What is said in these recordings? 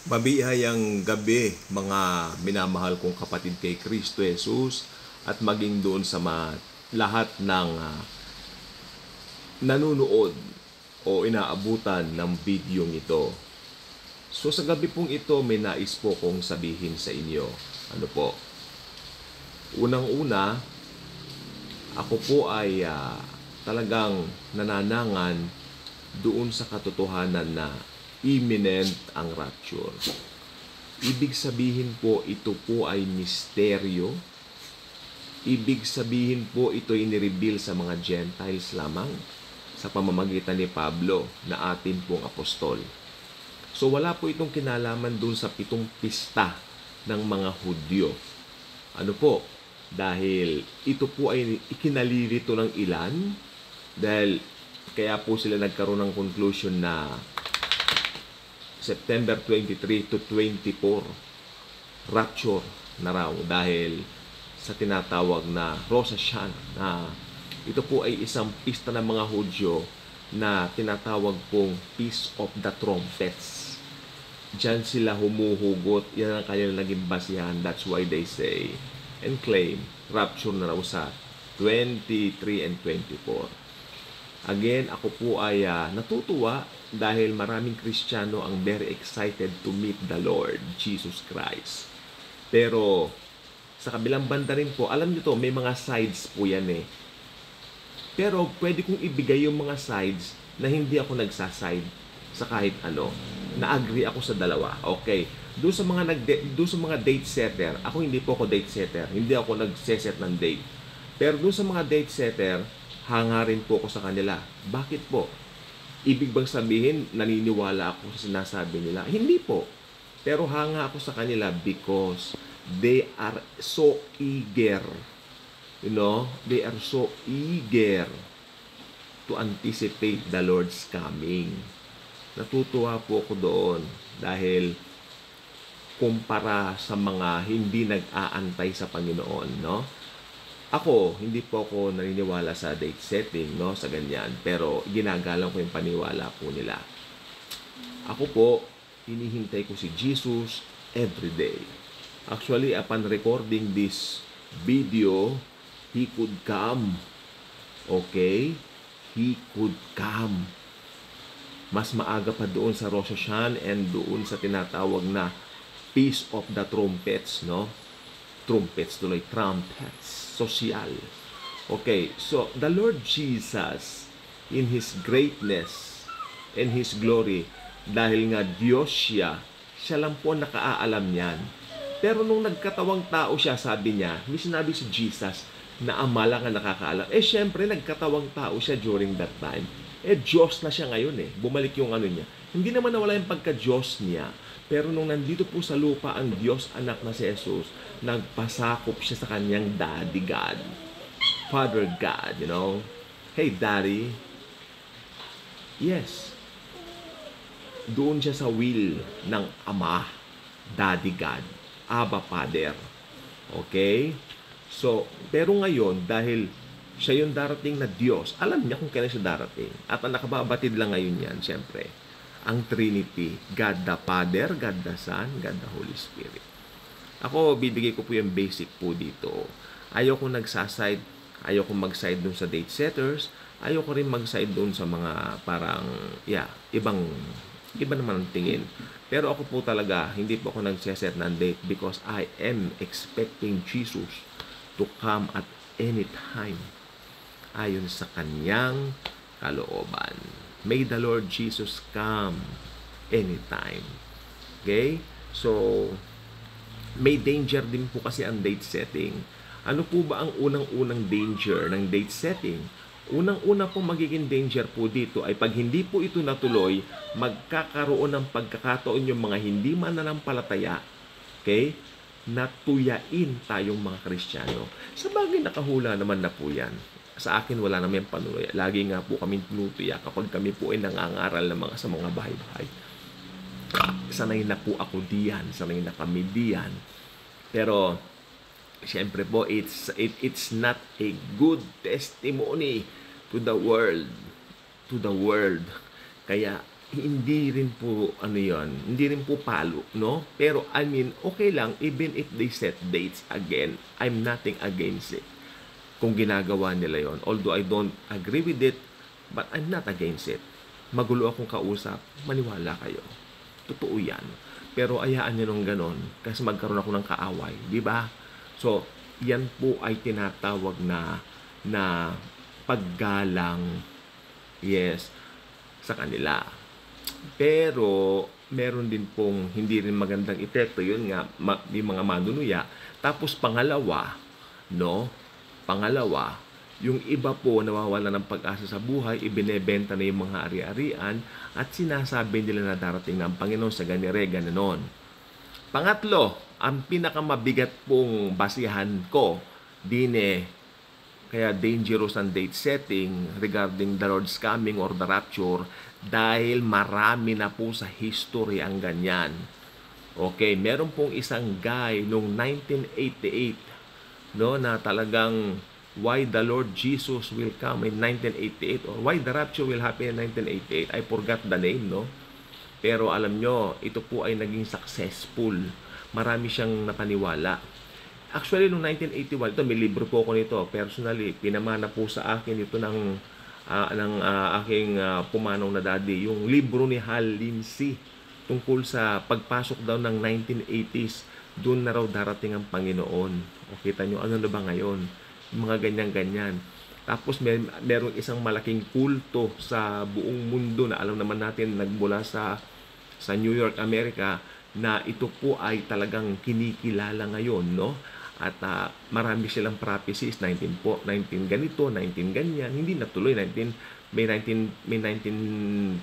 Mabihayang gabi mga minamahal kong kapatid kay Kristo Jesus at maging doon sa lahat ng nanunood o inaabutan ng bidyong ito. So sa gabi pong ito may nais po kong sabihin sa inyo. Ano po? Unang-una, ako po ay talagang nananangan doon sa katotohanan na imminent ang rapture. Ibig sabihin po ito po ay misteryo. Ibig sabihin po ito ay nireveal sa mga Gentiles lamang sa pamamagitan ni Pablo na atin pong apostol. So wala po itong kinalaman dun sa 7 pista ng mga Hudyo. Ano po? Dahil ito po ay ikinalilito ng ilan dahil kaya po sila nagkaroon ng conclusion na September 23 to 24 rapture na raw dahil sa tinatawag na Rosh Hashanah na ito po ay isang pista ng mga Hudyo na tinatawag pong Feast of the Trumpets. Diyan sila humuhugot, yan ang kanilang naging basihan. That's why they say and claim rapture na raw sa 23 and 24. Again, ako po ay natutuwa dahil maraming Kristiyano ang very excited to meet the Lord Jesus Christ. Pero sa kabilang banda rin po, alam niyo to, may mga sides po yan eh. Pero pwede kong ibigay yung mga sides na hindi ako nagsaside sa kahit ano. Na-agree ako sa dalawa. Okay. Doon sa mga date setter, ako hindi po ako date setter. Hindi ako nagse-set ng date. Pero doon sa mga date setter, hangarin po ako sa kanila. Bakit po? Ibig bang sabihin, naniniwala ako sa sinasabi nila? Hindi po. Pero hanga ako sa kanila because they are so eager. You know? They are so eager to anticipate the Lord's coming. Natutuwa po ako doon dahil kumpara sa mga hindi nag-aantay sa Panginoon, no? Ako, hindi po ako naniniwala sa date setting, no, sa ganyan. Pero ginagalang ko yung paniwala po nila. Ako po, hinihintay ko si Jesus every day. Actually, upon recording this video, He could come. Okay? He could come. Mas maaga pa doon sa Rosh Hashanah and doon sa tinatawag na Feast of the Trumpets, no? Trumpets tuloy, trumpets. Social. Okay, so the Lord Jesus in His greatness and His glory, dahil nga Diyos siya lang po nakaalam yan. Pero nung nagkatawang tao siya, sabi niya, may sinabi si Jesus na Ama lang ang nakakaalam. Syempre, nagkatawang tao siya during that time. Diyos na siya ngayon eh. Bumalik yung ano niya. Hindi naman nawala yung pagka-Diyos niya. Pero nung nandito po sa lupa ang Diyos anak na si Jesus, nagpasakop siya sa kanyang Daddy God. Father God, you know. Hey, Daddy. Yes. Doon siya sa will ng Ama. Daddy God. Abba Father. Okay? So, pero ngayon, dahil siya yung darating na Diyos, alam niya kung kailan siya darating. At ang nakababatid lang ngayon yan, siyempre, ang Trinity, God the Father, God the Son, God the Holy Spirit. Ako, bibigay ko po yung basic po dito. Ayoko nagsaside, ayoko mag-side dun sa date setters, ayoko rin mag-side dun sa mga parang, iba naman ang tingin. Pero ako po talaga, hindi po ako nagseset ng date because I am expecting Jesus to come at any time ayon sa kanyang kalooban. May the Lord Jesus come anytime. Okay? So, may danger din po kasi ang date setting. Ano po ba ang unang-unang danger ng date setting? Unang-una po magiging danger po dito ay pag hindi po ito natuloy, magkakaroon ng pagkakataon yung mga hindi mananampalataya, okay, natuyain tayong mga Kristiyano. Sa bagay nakahula naman na po yan. Sa akin wala naman yung panuloy. Lagi nga po kami tinutuya kapag kami po ay nangangaral ng sa mga bahay-bahay. Sanay na po ako diyan, sanay na kami diyan. Pero siyempre po, it's not a good testimony to the world. Kaya hindi rin po ano yon, hindi rin po palo, no? Pero I mean, okay lang even if they set dates again, I'm nothing against it. Kung ginagawa nila yon, although I don't agree with it, but I'm not against it. Magulo akong kausap, maniwala kayo. Totoo yan. Pero ayaan nyo nung ganon, kasi magkaroon ako ng kaaway, di ba? So, yan po ay tinatawag na paggalang, yes, sa kanila. Pero meron din pong hindi rin magandang epekto, yun nga, yung mga manunuya. Tapos pangalawa, no? Pangalawa, yung iba po nawawala ng pag-asa sa buhay, ibinebenta na yung mga ari-arian at sinasabi nila na darating ng Panginoon sa ganire, ganoon. Pangatlo, ang pinakamabigat pong basihan ko, kaya dangerous ang date setting regarding the Lord's coming or the rapture dahil marami na po sa history ang ganyan. Okay, meron pong isang guy noong 1988, no, na talagang why the Lord Jesus will come in 1988 or why the rapture will happen in 1988. I forgot the name, no? Pero alam nyo, ito po ay naging successful. Marami siyang napaniwala. Actually, noong 1981, ito, may libro po ako nito. Personally, pinamana po sa akin ito ng aking pumanong na daddy. Yung libro ni Hal Lindsey tungkol sa pagpasok daw ng 1980s. Doon na raw darating ang Panginoon. O kita nyo, ano na ba ngayon? Yung mga ganyan-ganyan. Tapos merong isang malaking kulto sa buong mundo na alam naman natin nagmula sa New York, America, na ito po ay talagang kinikilala ngayon, no? At marami silang prophecies, 19 ganito, 19 ganyan, hindi natuloy, may 1945,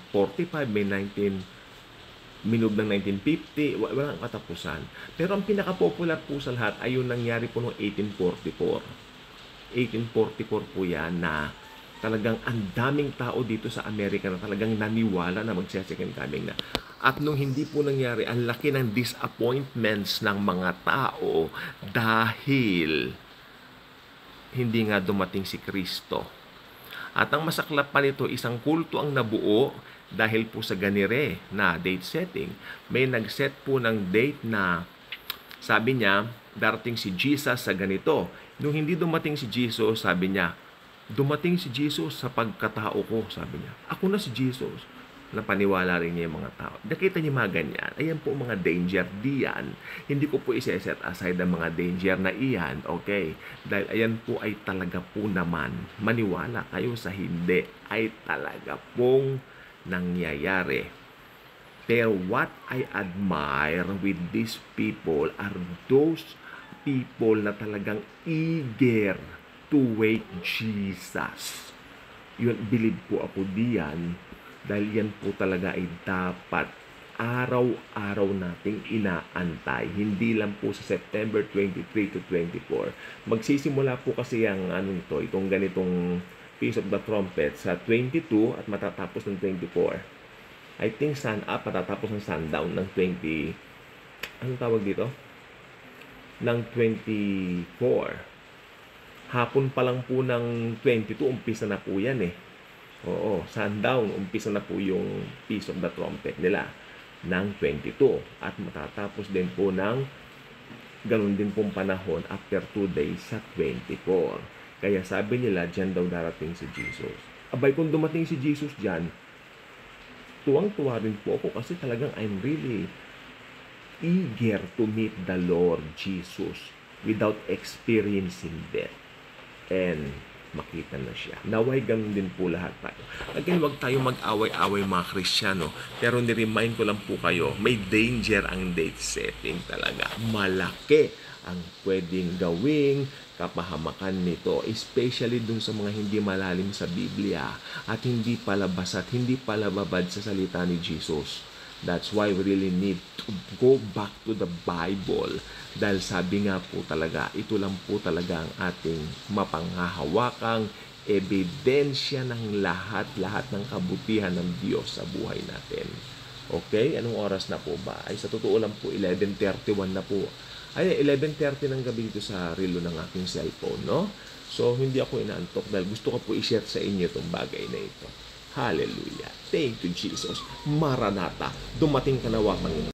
may 19 minub ng 1950, walang katapusan. Pero ang pinaka-popular po sa lahat ay yung nangyari po noong 1844. 1844 po yan na talagang ang daming tao dito sa Amerika na talagang naniwala na magse-second coming na. At nung hindi po nangyari, ang laki ng disappointments ng mga tao dahil hindi nga dumating si Kristo. At ang masaklap pa nito, isang kulto ang nabuo dahil po sa ganire na date setting. May nag-set po ng date na sabi niya, darating si Jesus sa ganito. Nung hindi dumating si Jesus, sabi niya, dumating si Jesus sa pagkatao ko, sabi niya. Ako na si Jesus. Napaniwala rin niya yung mga tao. Nakita niyo mga ganyan. Ayan po mga danger diyan. Hindi ko po isa-set aside ang mga danger na iyan. Okay? Dahil ayan po ay talaga po naman. Maniwala kayo sa hindi. Ay talaga pong nangyayari. Pero what I admire with these people are those people na talagang eager to wait Jesus. Yun, believe po ako diyan. Dahil yan po talaga ay dapat araw-araw nating inaantay. Hindi lang po sa September 23 to 24. Magsisimula po kasi ang itong ganitong Feast of the Trumpet sa 22 at matatapos ng 24. I think sun up, matatapos ng sundown ng 20. Anong tawag dito? Ng 24. Hapon pa lang po ng 22, umpisa na po yan eh. Oo, sundown, umpisa na po yung Feast of the Trumpet nila ng 22. At matatapos din po ng ganun din pong panahon after 2 days sa 24. Kaya sabi nila, dyan daw darating si Jesus. Abay, kung dumating si Jesus dyan, tuwang-tuwa rin po ako kasi talagang I'm really eager to meet the Lord Jesus without experiencing death. And makita na siya. Naway ganun din po lahat tayo. Again, huwag tayo mag-away-away mga Kristiyano. Pero ni-remind ko lang po kayo, may danger ang date setting talaga. Malaki ang pwedeng gawing kapahamakan nito. Especially dun sa mga hindi malalim sa Biblia at hindi palabas at hindi palababad sa salita ni Jesus. That's why we really need to go back to the Bible. Dahil sabi nga po talaga, ito lang po talaga ang ating mapanghahawakang ebidensya ng lahat-lahat ng kabutihan ng Diyos sa buhay natin. Okay? Anong oras na po ba? Ay sa totoo lang po, 11:31 na po. Ay, 11:30 ng gabi dito sa relo ng aking cellphone, no? So, hindi ako inaantok dahil gusto ko po i-share sa inyo itong bagay na ito. Hallelujah. Thank you, Jesus. Maranatha. Dumating ka nawa, Panginoon.